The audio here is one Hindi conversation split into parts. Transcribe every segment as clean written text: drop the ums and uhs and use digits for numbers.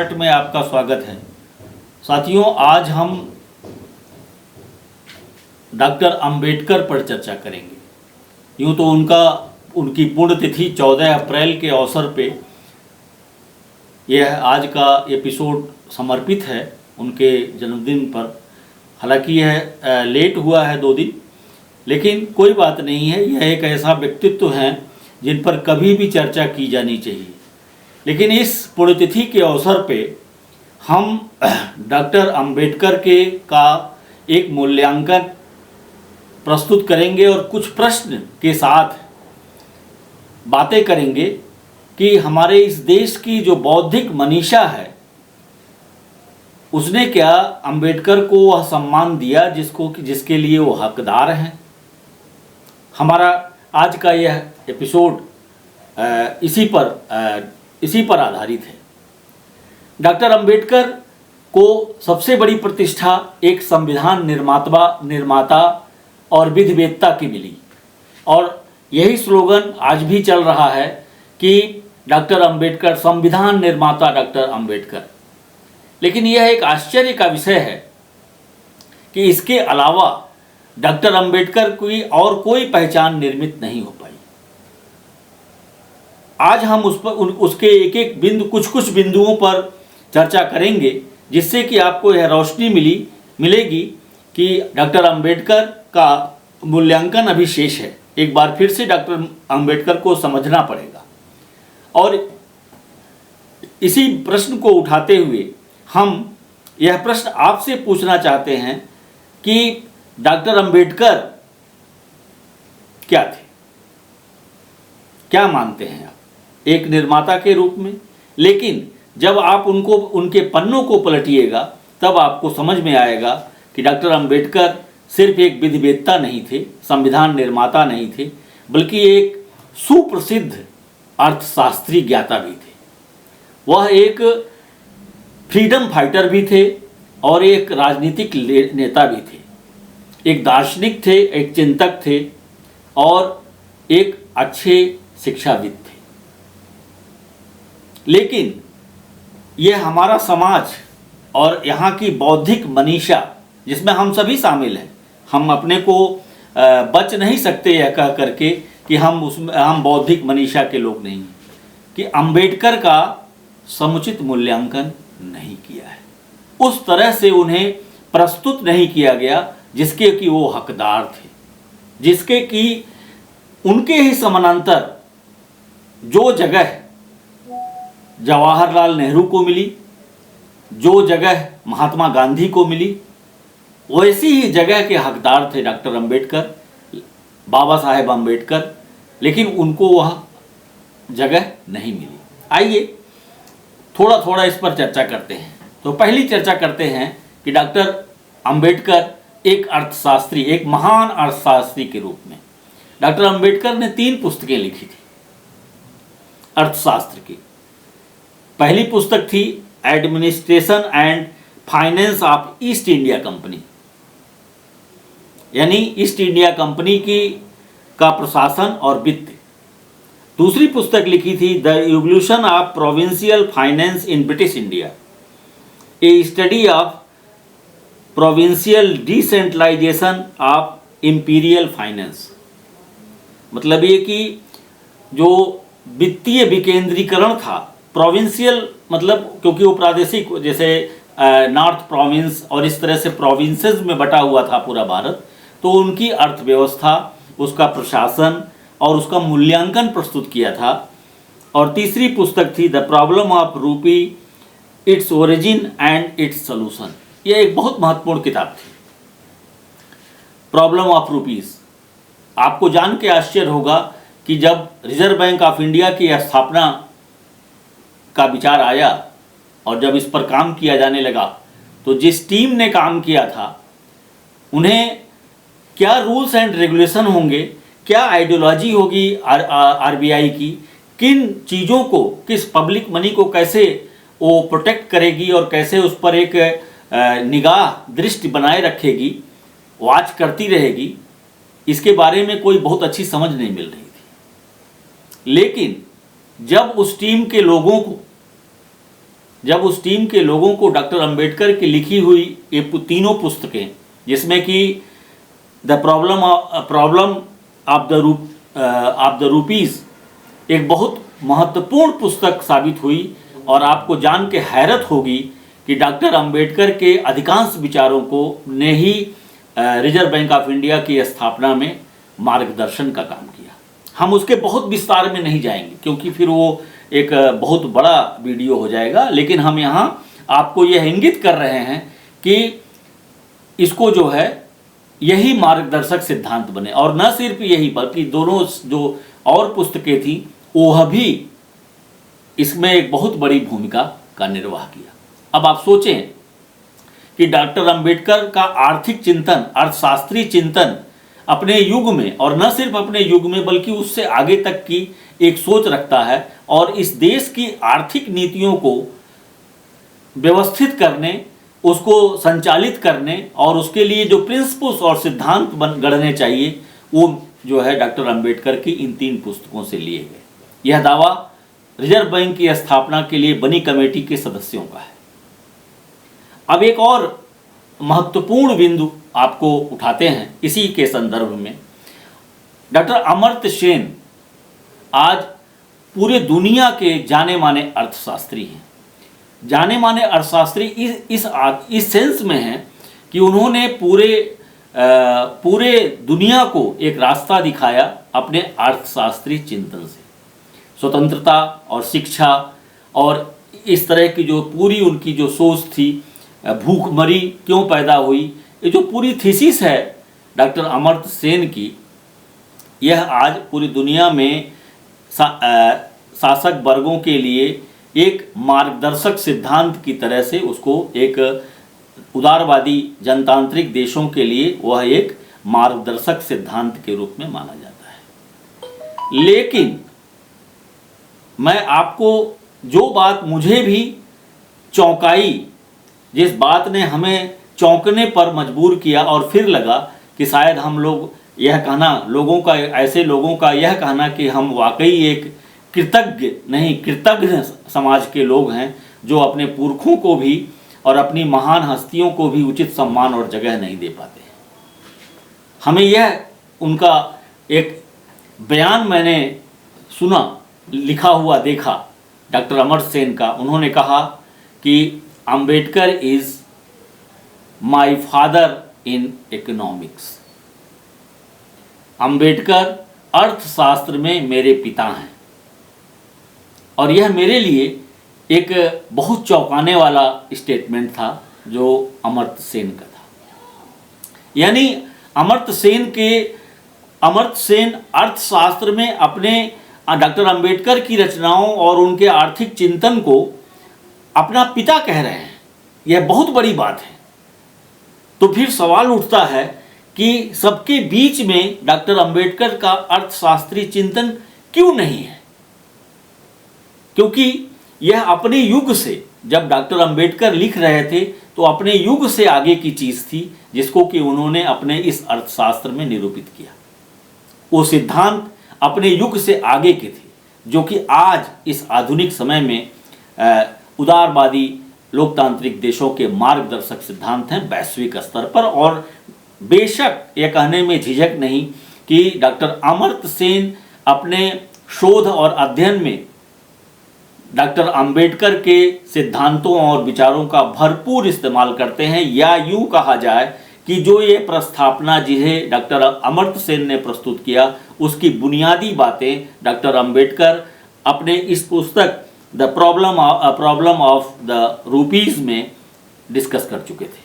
पार्ट में आपका स्वागत है। साथियों, आज हम डॉक्टर अंबेडकर पर चर्चा करेंगे। यूँ तो उनकी पुण्यतिथि 14 अप्रैल के अवसर पे यह आज का एपिसोड समर्पित है उनके जन्मदिन पर। हालांकि यह लेट हुआ है 2 दिन, लेकिन कोई बात नहीं है। यह एक ऐसा व्यक्तित्व है जिन पर कभी भी चर्चा की जानी चाहिए। लेकिन इस पुण्यतिथि के अवसर पे हम डॉक्टर अंबेडकर का एक मूल्यांकन प्रस्तुत करेंगे और कुछ प्रश्न के साथ बातें करेंगे कि हमारे इस देश की जो बौद्धिक मनीषा है उसने क्या अंबेडकर को वह सम्मान दिया जिसके लिए वो हकदार हैं। हमारा आज का यह एपिसोड इसी पर आधारित है। डॉक्टर अंबेडकर को सबसे बड़ी प्रतिष्ठा एक संविधान निर्माता और विधिवेत्ता की मिली, और यही स्लोगन आज भी चल रहा है कि डॉक्टर अंबेडकर, संविधान निर्माता डॉक्टर अंबेडकर। लेकिन यह एक आश्चर्य का विषय है कि इसके अलावा डॉक्टर अंबेडकर की और कोई पहचान निर्मित नहीं हो पाई। आज हम उसके एक बिंदु, कुछ बिंदुओं पर चर्चा करेंगे, जिससे कि आपको यह रोशनी मिलेगी कि डॉक्टर अंबेडकर का मूल्यांकन अभी शेष है। एक बार फिर से डॉक्टर अंबेडकर को समझना पड़ेगा। और इसी प्रश्न को उठाते हुए हम यह प्रश्न आपसे पूछना चाहते हैं कि डॉक्टर अंबेडकर क्या थे, क्या मानते हैं आप एक निर्माता के रूप में। लेकिन जब आप उनके पन्नों को पलटिएगा तब आपको समझ में आएगा कि डॉक्टर अंबेडकर सिर्फ एक विधिवेत्ता नहीं थे, संविधान निर्माता नहीं थे, बल्कि एक सुप्रसिद्ध अर्थशास्त्री ज्ञाता भी थे। वह एक फ्रीडम फाइटर भी थे और एक राजनीतिक नेता भी थे, एक दार्शनिक थे, एक चिंतक थे और एक अच्छे शिक्षाविद थे। लेकिन यह हमारा समाज और यहाँ की बौद्धिक मनीषा, जिसमें हम सभी शामिल हैं, हम अपने को बच नहीं सकते यह कह करके कि हम बौद्धिक मनीषा के लोग नहीं हैं, कि अंबेडकर का समुचित मूल्यांकन नहीं किया है। उस तरह से उन्हें प्रस्तुत नहीं किया गया जिसके कि वो हकदार थे, जिसके कि उनके ही समानांतर जो जगह जवाहरलाल नेहरू को मिली, जो जगह महात्मा गांधी को मिली, वैसी ही जगह के हकदार थे डॉक्टर अंबेडकर, बाबा साहेब अंबेडकर। लेकिन उनको वह जगह नहीं मिली। आइए थोड़ा थोड़ा इस पर चर्चा करते हैं। तो पहली चर्चा करते हैं कि डॉक्टर अंबेडकर एक अर्थशास्त्री, एक महान अर्थशास्त्री के रूप में। डॉक्टर अंबेडकर ने 3 पुस्तकें लिखी थी अर्थशास्त्र की। पहली पुस्तक थी administration and finance of East India Company, यानी ईस्ट इंडिया कंपनी का प्रशासन और वित्त। दूसरी पुस्तक लिखी थी the evolution of provincial finance in British India, a study of provincial decentralisation of imperial finance. मतलब ये कि जो वित्तीय विकेंद्रीकरण था, प्रोविंशियल मतलब क्योंकि वो प्रादेशिक, जैसे नॉर्थ प्रोविंस और इस तरह से प्रोविंसेस में बटा हुआ था पूरा भारत, तो उनकी अर्थव्यवस्था, उसका प्रशासन और उसका मूल्यांकन प्रस्तुत किया था। और तीसरी पुस्तक थी द प्रॉब्लम ऑफ रूपी, its origin and it's solution. यह एक बहुत महत्वपूर्ण किताब थी, प्रॉब्लम ऑफ रूपीज। आपको जान के आश्चर्य होगा कि जब रिजर्व बैंक ऑफ इंडिया की स्थापना का विचार आया और जब इस पर काम किया जाने लगा, तो जिस टीम ने काम किया था उन्हें क्या रूल्स एंड रेगुलेशन होंगे, क्या आइडियोलॉजी होगी आरबीआई की, किन चीज़ों को, किस पब्लिक मनी को कैसे वो प्रोटेक्ट करेगी और कैसे उस पर एक निगाह दृष्टि बनाए रखेगी, वॉच करती रहेगी, इसके बारे में कोई बहुत अच्छी समझ नहीं मिल रही थी। लेकिन जब उस टीम के लोगों को जब उस टीम के लोगों को डॉक्टर अंबेडकर की लिखी हुई ये तीनों पुस्तकें, जिसमें कि the problem of the rupees एक बहुत महत्वपूर्ण पुस्तक साबित हुई, और आपको जान के हैरत होगी कि डॉक्टर अंबेडकर के अधिकांश विचारों को ने ही रिजर्व बैंक ऑफ इंडिया की स्थापना में मार्गदर्शन का काम किया। हम उसके बहुत विस्तार में नहीं जाएंगे क्योंकि फिर वो एक बहुत बड़ा वीडियो हो जाएगा, लेकिन हम यहाँ आपको यह इंगित कर रहे हैं कि इसको जो है यही मार्गदर्शक सिद्धांत बने, और न सिर्फ यही बल्कि दोनों जो और पुस्तकें थी वह भी इसमें एक बहुत बड़ी भूमिका का निर्वाह किया। अब आप सोचें कि डॉक्टर अंबेडकर का आर्थिक चिंतन, अर्थशास्त्रीय चिंतन अपने युग में, और न सिर्फ अपने युग में बल्कि उससे आगे तक की एक सोच रखता है, और इस देश की आर्थिक नीतियों को व्यवस्थित करने, उसको संचालित करने और उसके लिए जो प्रिंसिपल्स और सिद्धांत गढ़ने चाहिए वो जो है डॉक्टर अंबेडकर की इन 3 पुस्तकों से लिए गए। यह दावा रिजर्व बैंक की स्थापना के लिए बनी कमेटी के सदस्यों का है। अब एक और महत्वपूर्ण बिंदु आपको उठाते हैं इसी के संदर्भ में। डॉक्टर अमर्त्य सेन आज पूरे दुनिया के जाने माने अर्थशास्त्री हैं। जाने माने अर्थशास्त्री इस सेंस में हैं कि उन्होंने पूरे दुनिया को एक रास्ता दिखाया अपने अर्थशास्त्री चिंतन से। स्वतंत्रता और शिक्षा और इस तरह की जो पूरी उनकी जो सोच थी, भूखमरी क्यों पैदा हुई, ये जो पूरी थीसिस है डॉक्टर अमर्त्य सेन की, यह आज पूरी दुनिया में शासक वर्गों के लिए एक मार्गदर्शक सिद्धांत की तरह से उसको एक उदारवादी जनतांत्रिक देशों के लिए वह एक मार्गदर्शक सिद्धांत के रूप में माना जाता है। लेकिन मैं आपको जो बात मुझे भी चौंकाई, जिस बात ने हमें चौंकने पर मजबूर किया और फिर लगा कि शायद हम लोग यह कहना, लोगों का, ऐसे लोगों का यह कहना कि हम वाकई एक कृतज्ञ समाज के लोग हैं जो अपने पुरखों को भी और अपनी महान हस्तियों को भी उचित सम्मान और जगह नहीं दे पाते। हमें यह उनका एक बयान मैंने सुना, लिखा हुआ देखा डॉक्टर अमर्त्य सेन का। उन्होंने कहा कि Ambedkar is my father in economics. Ambedkar अर्थशास्त्र में मेरे पिता हैं। और यह मेरे लिए एक बहुत चौंकाने वाला स्टेटमेंट था जो अमर्त्य सेन का था। यानी अमर्त्य सेन अर्थशास्त्र में अपने डॉक्टर अंबेडकर की रचनाओं और उनके आर्थिक चिंतन को अपना पिता कह रहे हैं। यह बहुत बड़ी बात है। तो फिर सवाल उठता है कि सबके बीच में डॉक्टर अंबेडकर का अर्थशास्त्रीय चिंतन क्यों नहीं है? क्योंकि यह अपने युग से, जब डॉक्टर अंबेडकर लिख रहे थे तो अपने युग से आगे की चीज़ थी जिसको कि उन्होंने अपने इस अर्थशास्त्र में निरूपित किया। वो सिद्धांत अपने युग से आगे के थे जो कि आज इस आधुनिक समय में उदारवादी लोकतांत्रिक देशों के मार्गदर्शक सिद्धांत हैं वैश्विक स्तर पर। और बेशक यह कहने में झिझक नहीं कि डॉक्टर अमर्त्य सेन अपने शोध और अध्ययन में डॉक्टर अंबेडकर के सिद्धांतों और विचारों का भरपूर इस्तेमाल करते हैं, या यूँ कहा जाए कि जो ये प्रस्थापना जिसे डॉक्टर अमर्त्य सेन ने प्रस्तुत किया उसकी बुनियादी बातें डॉक्टर अंबेडकर अपने इस पुस्तक the problem of the rupees में डिस्कस कर चुके थे।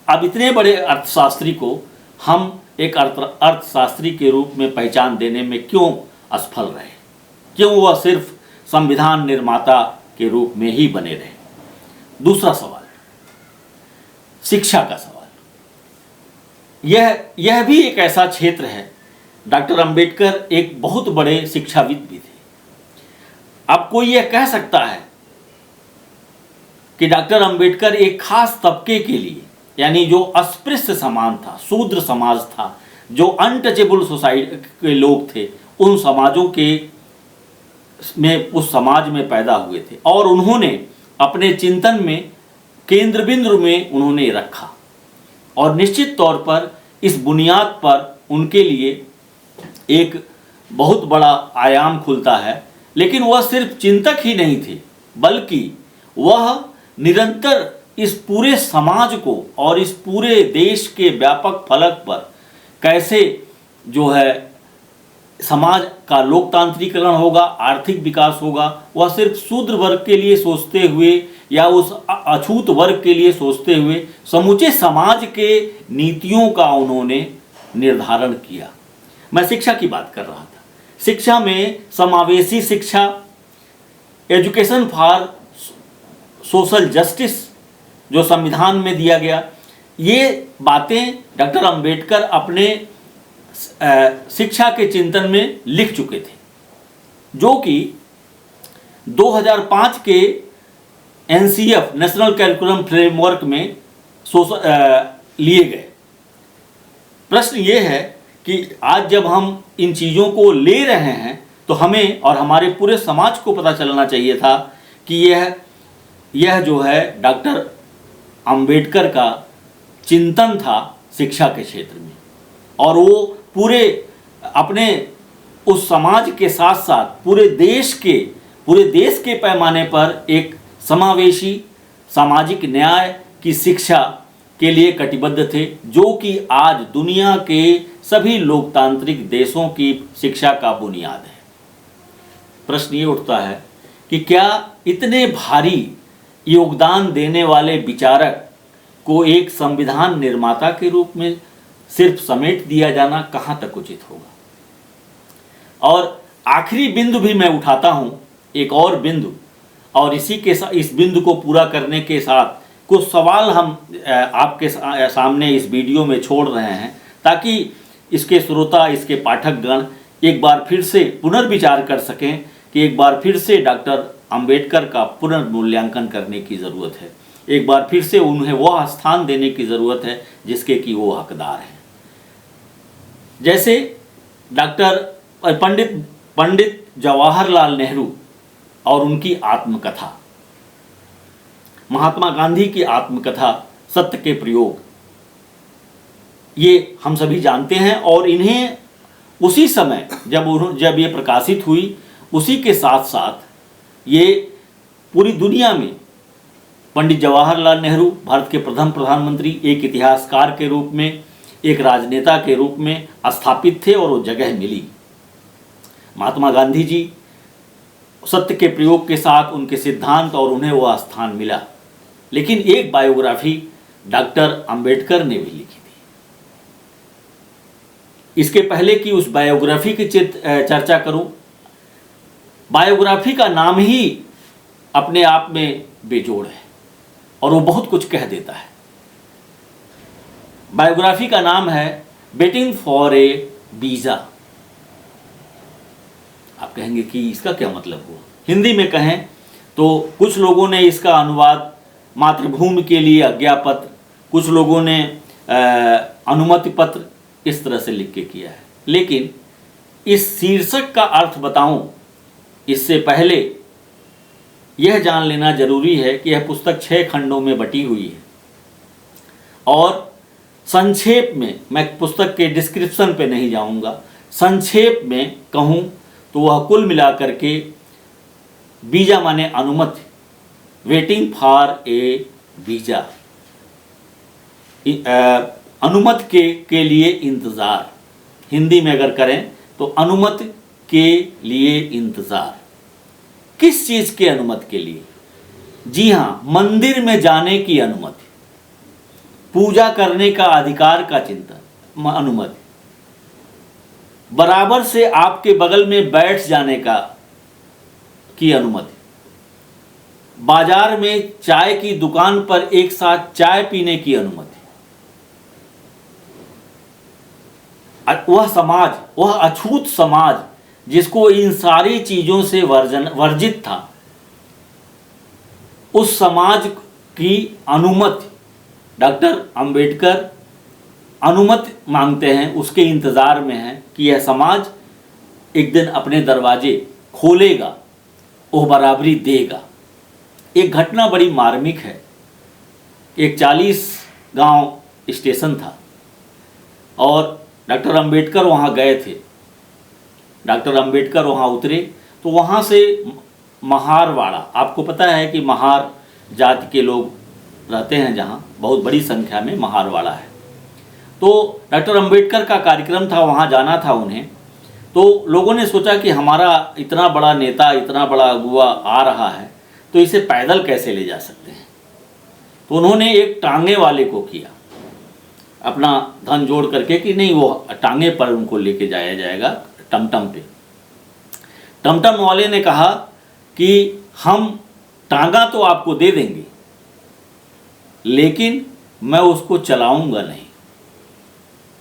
अब इतने बड़े अर्थशास्त्री को हम एक अर्थशास्त्री के रूप में पहचान देने में क्यों असफल रहे? क्यों वह सिर्फ संविधान निर्माता के रूप में ही बने रहे? दूसरा सवाल, शिक्षा का सवाल। यह भी एक ऐसा क्षेत्र है। डॉक्टर अंबेडकर एक बहुत बड़े शिक्षाविद भी थे। अब कोई यह कह सकता है कि डॉक्टर अंबेडकर एक खास तबके के लिए, यानी जो अस्पृश्य समाज था, शूद्र समाज था, जो अनटचेबल सोसाइटी के लोग थे, उन समाजों के में उस समाज में पैदा हुए थे और उन्होंने अपने चिंतन में केंद्र बिंदु में उन्होंने रखा और निश्चित तौर पर इस बुनियाद पर उनके लिए एक बहुत बड़ा आयाम खुलता है। लेकिन वह सिर्फ चिंतक ही नहीं थे, बल्कि वह निरंतर इस पूरे समाज को और इस पूरे देश के व्यापक फलक पर कैसे जो है समाज का लोकतांत्रिकरण होगा, आर्थिक विकास होगा, वह सिर्फ शूद्र वर्ग के लिए सोचते हुए या उस अछूत वर्ग के लिए सोचते हुए समूचे समाज के नीतियों का उन्होंने निर्धारण किया। मैं शिक्षा की बात कर रहा था। शिक्षा में समावेशी शिक्षा, एजुकेशन फॉर सोशल जस्टिस जो संविधान में दिया गया, ये बातें डॉक्टर अंबेडकर अपने शिक्षा के चिंतन में लिख चुके थे, जो कि 2005 के एनसीएफ नेशनल कैरिकुलम फ्रेमवर्क में लिए गए। प्रश्न ये है कि आज जब हम इन चीज़ों को ले रहे हैं तो हमें और हमारे पूरे समाज को पता चलना चाहिए था कि यह जो है डॉक्टर अंबेडकर का चिंतन था शिक्षा के क्षेत्र में, और वो पूरे अपने उस समाज के साथ साथ पूरे देश के पैमाने पर एक समावेशी सामाजिक न्याय की शिक्षा के लिए कटिबद्ध थे, जो कि आज दुनिया के सभी लोकतांत्रिक देशों की शिक्षा का बुनियाद है। प्रश्न ये उठता है कि क्या इतने भारी योगदान देने वाले विचारक को एक संविधान निर्माता के रूप में सिर्फ समेट दिया जाना कहाँ तक उचित होगा। और आखिरी बिंदु भी मैं उठाता हूँ, एक और बिंदु, और इस बिंदु को पूरा करने के साथ कुछ सवाल हम आपके सामने इस वीडियो में छोड़ रहे हैं, ताकि इसके श्रोता, इसके पाठकगण एक बार फिर से पुनर्विचार कर सकें कि एक बार फिर से डॉक्टर अंबेडकर का पुनर्मूल्यांकन करने की ज़रूरत है, एक बार फिर से उन्हें वह स्थान देने की ज़रूरत है जिसके कि वो हकदार हैं। जैसे पंडित जवाहरलाल नेहरू और उनकी आत्मकथा, महात्मा गांधी की आत्मकथा सत्य के प्रयोग, ये हम सभी जानते हैं। और इन्हें उसी समय जब ये प्रकाशित हुई, उसी के साथ साथ ये पूरी दुनिया में पंडित जवाहरलाल नेहरू भारत के प्रथम प्रधानमंत्री, एक इतिहासकार के रूप में, एक राजनेता के रूप में स्थापित थे और वो जगह मिली। महात्मा गांधी जी सत्य के प्रयोग के साथ उनके सिद्धांत और उन्हें वह स्थान मिला। लेकिन एक बायोग्राफी डॉक्टर अंबेडकर ने भी लिखी थी। इसके पहले कि उस बायोग्राफी की चर्चा करूं, बायोग्राफी का नाम ही अपने आप में बेजोड़ है और वो बहुत कुछ कह देता है। बायोग्राफी का नाम है वेटिंग फॉर ए वीज़ा। आप कहेंगे कि इसका क्या मतलब हुआ। हिंदी में कहें तो कुछ लोगों ने इसका अनुवाद मातृभूमि के लिए आज्ञापत्र, कुछ लोगों ने अनुमति पत्र इस तरह से लिख के किया है। लेकिन इस शीर्षक का अर्थ बताऊं इससे पहले यह जान लेना जरूरी है कि यह पुस्तक 6 खंडों में बटी हुई है और संक्षेप में, मैं पुस्तक के डिस्क्रिप्शन पे नहीं जाऊंगा, संक्षेप में कहूं तो वह कुल मिलाकर के वीज़ा माने अनुमति, वेटिंग फॉर ए वीज़ा, अनुमति के लिए इंतज़ार, हिंदी में अगर करें तो अनुमति के लिए इंतज़ार। किस चीज़ के अनुमति के लिए? जी हाँ, मंदिर में जाने की अनुमति, पूजा करने का अधिकार का चिंतन, अनुमति, बराबर से आपके बगल में बैठ जाने की अनुमति, बाजार में चाय की दुकान पर एक साथ चाय पीने की अनुमति, वह समाज, वह अछूत समाज जिसको इन सारी चीज़ों से वर्जित था, उस समाज की अनुमति डॉक्टर अंबेडकर अनुमति मांगते हैं, उसके इंतज़ार में हैं कि यह समाज एक दिन अपने दरवाजे खोलेगा, वो बराबरी देगा। एक घटना बड़ी मार्मिक है। एक 40 गांव स्टेशन था और डॉक्टर अंबेडकर वहाँ गए थे। डॉक्टर अंबेडकर वहाँ उतरे तो वहाँ से महारवाड़ा, आपको पता है कि महार जाति के लोग रहते हैं जहाँ, बहुत बड़ी संख्या में महारवाड़ा है। तो डॉक्टर अंबेडकर का कार्यक्रम था, वहाँ जाना था उन्हें। तो लोगों ने सोचा कि हमारा इतना बड़ा नेता, इतना बड़ा अगुवा आ रहा है तो इसे पैदल कैसे ले जा सकते हैं। तो उन्होंने एक टांगे वाले को किया, अपना धन जोड़ करके कि नहीं वो टांगे पर उनको लेके जाया जाएगा टमटम पे। टमटम वाले ने कहा कि हम टांगा तो आपको दे देंगे लेकिन मैं उसको चलाऊंगा नहीं,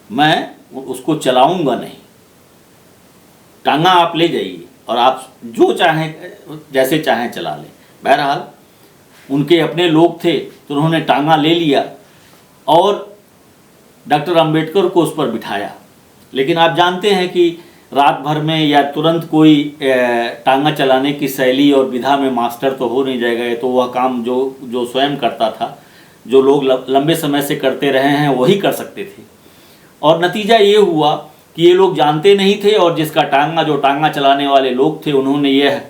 मैं उसको चलाऊंगा नहीं, टांगा आप ले जाइए और आप जो चाहें जैसे चाहें चला लें। बहरहाल उनके अपने लोग थे तो उन्होंने टांगा ले लिया और डॉक्टर अंबेडकर को उस पर बिठाया। लेकिन आप जानते हैं कि रात भर में या तुरंत कोई टांगा चलाने की शैली और विधा में मास्टर तो हो नहीं जाएगा। तो वह काम जो स्वयं करता था, जो लोग लंबे समय से करते रहे हैं वही कर सकते थे। और नतीजा ये हुआ कि ये लोग जानते नहीं थे और जिसका टांगा, जो टांगा चलाने वाले लोग थे, उन्होंने यह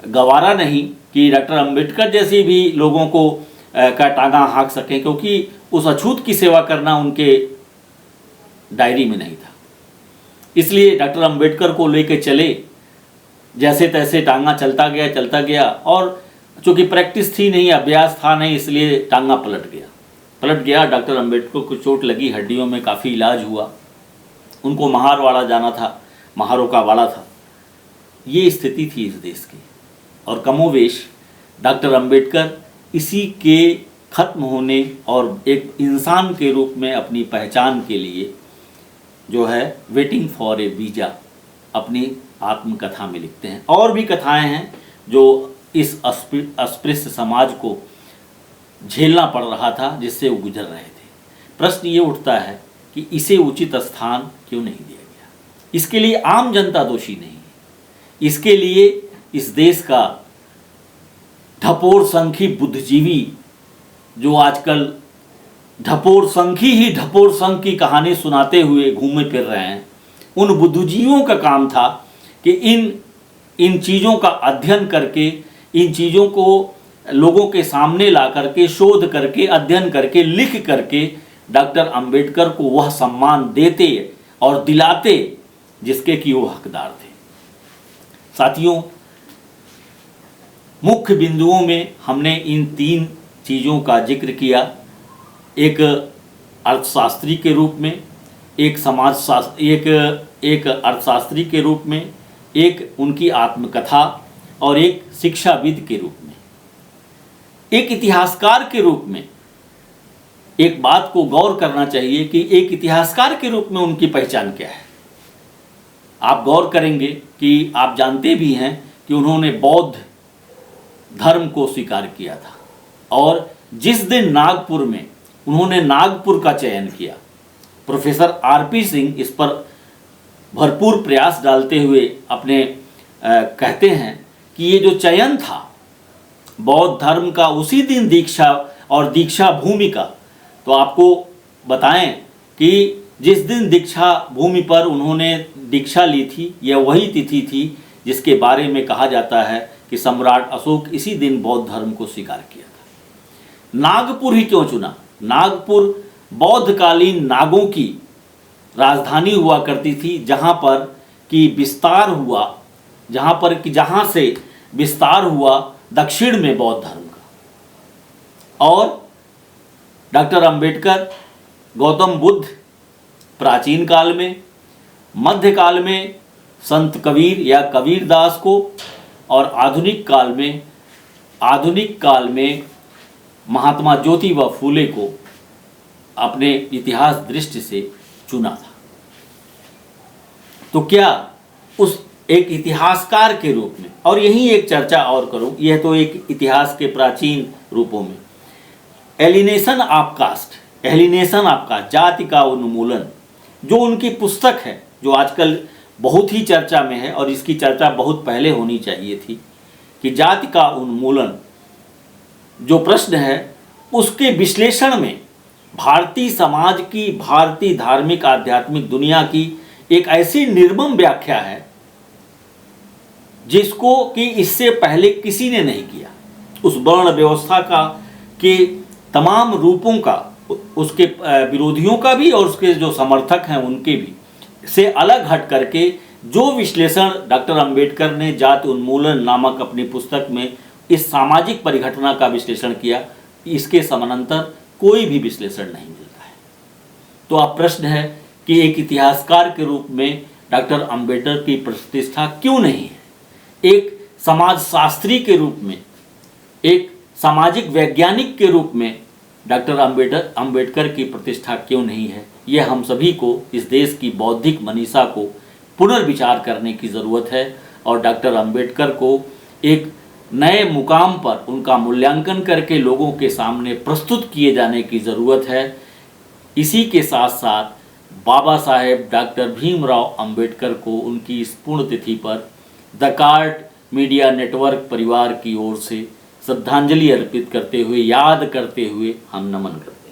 गवारा नहीं कि डॉक्टर अंबेडकर जैसे भी लोगों को का टांगा हाँक सकें, क्योंकि उस अछूत की सेवा करना उनके डायरी में नहीं था। इसलिए डॉक्टर अंबेडकर को लेके चले, जैसे तैसे टांगा चलता गया और चूँकि प्रैक्टिस थी नहीं, अभ्यास था नहीं, इसलिए टांगा पलट गया। डॉक्टर अंबेडकर को चोट लगी, हड्डियों में काफ़ी इलाज हुआ। उनको महारवाड़ा जाना था, महारों का वाड़ा था। ये स्थिति थी इस देश की और कमोवेश डॉक्टर अंबेडकर इसी के खत्म होने और एक इंसान के रूप में अपनी पहचान के लिए जो है वेटिंग फॉर ए वीजा अपनी आत्मकथा में लिखते हैं। और भी कथाएं हैं जो इस अस्पृश्य समाज को झेलना पड़ रहा था, जिससे वो गुजर रहे थे। प्रश्न ये उठता है कि इसे उचित स्थान क्यों नहीं दिया गया। इसके लिए आम जनता दोषी नहीं है, इसके लिए इस देश का ढपोर संखी बुद्धिजीवी जो आजकल ढपोर संघ की कहानी सुनाते हुए घूमे फिर रहे हैं, उन बुद्धिजीवियों का काम था कि इन चीज़ों का अध्ययन करके, इन चीज़ों को लोगों के सामने ला करके, शोध करके, अध्ययन करके, लिख करके डॉक्टर अंबेडकर को वह सम्मान देते और दिलाते जिसके कि वो हकदार थे। साथियों, मुख्य बिंदुओं में हमने इन 3 चीज़ों का जिक्र किया। एक अर्थशास्त्री के रूप में, एक एक अर्थशास्त्री के रूप में, एक उनकी आत्मकथा और एक शिक्षाविद के रूप में। एक इतिहासकार के रूप में एक बात को गौर करना चाहिए कि एक इतिहासकार के रूप में उनकी पहचान क्या है। आप गौर करेंगे कि आप जानते भी हैं कि उन्होंने बौद्ध धर्म को स्वीकार किया था और जिस दिन नागपुर में उन्होंने नागपुर का चयन किया, प्रोफेसर आरपी सिंह इस पर भरपूर प्रयास डालते हुए अपने कहते हैं कि ये जो चयन था बौद्ध धर्म का, उसी दिन दीक्षा और दीक्षा भूमि का, तो आपको बताएं कि जिस दिन दीक्षा भूमि पर उन्होंने दीक्षा ली थी, यह वही तिथि थी जिसके बारे में कहा जाता है कि सम्राट अशोक इसी दिन बौद्ध धर्म को स्वीकार किया था। नागपुर ही क्यों चुना? नागपुर बौद्धकालीन नागों की राजधानी हुआ करती थी, जहाँ पर कि विस्तार हुआ, जहाँ से विस्तार हुआ दक्षिण में बौद्ध धर्म का। और डॉक्टर अंबेडकर, गौतम बुद्ध प्राचीन काल में, मध्यकाल में संत कबीर या कबीरदास को और आधुनिक काल में महात्मा ज्योतिबा फूले को अपने इतिहास दृष्टि से चुना था। तो क्या उस एक इतिहासकार के रूप में, और यही एक चर्चा और करूं, यह तो एक इतिहास के प्राचीन रूपों में, एलिनेशन ऑफ कास्ट, जाति का उन्मूलन, जो उनकी पुस्तक है, जो आजकल बहुत ही चर्चा में है और इसकी चर्चा बहुत पहले होनी चाहिए थी, कि जाति का उन्मूलन जो प्रश्न है उसके विश्लेषण में भारतीय समाज की, भारतीय धार्मिक आध्यात्मिक दुनिया की एक ऐसी निर्मम व्याख्या है जिसको कि इससे पहले किसी ने नहीं किया। उस वर्ण व्यवस्था का के तमाम रूपों का, उसके विरोधियों का भी और उसके जो समर्थक हैं उनके भी, से अलग हट करके जो विश्लेषण डॉक्टर अंबेडकर ने जाति उन्मूलन नामक अपनी पुस्तक में इस सामाजिक परिघटना का विश्लेषण किया, इसके समानांतर कोई भी विश्लेषण नहीं मिलता है। तो अब प्रश्न है कि एक इतिहासकार के रूप में डॉक्टर अंबेडकर की प्रतिष्ठा क्यों नहीं है, एक समाजशास्त्री के रूप में, एक सामाजिक वैज्ञानिक के रूप में डॉक्टर अंबेडकर की प्रतिष्ठा क्यों नहीं है। यह हम सभी को, इस देश की बौद्धिक मनीषा को पुनर्विचार करने की ज़रूरत है और डॉक्टर अंबेडकर को एक नए मुकाम पर उनका मूल्यांकन करके लोगों के सामने प्रस्तुत किए जाने की ज़रूरत है। इसी के साथ साथ बाबा साहेब डॉक्टर भीमराव अंबेडकर को उनकी इस पुण्यतिथि पर द कार्ट मीडिया नेटवर्क परिवार की ओर से श्रद्धांजलि अर्पित करते हुए, याद करते हुए हम नमन करते हैं।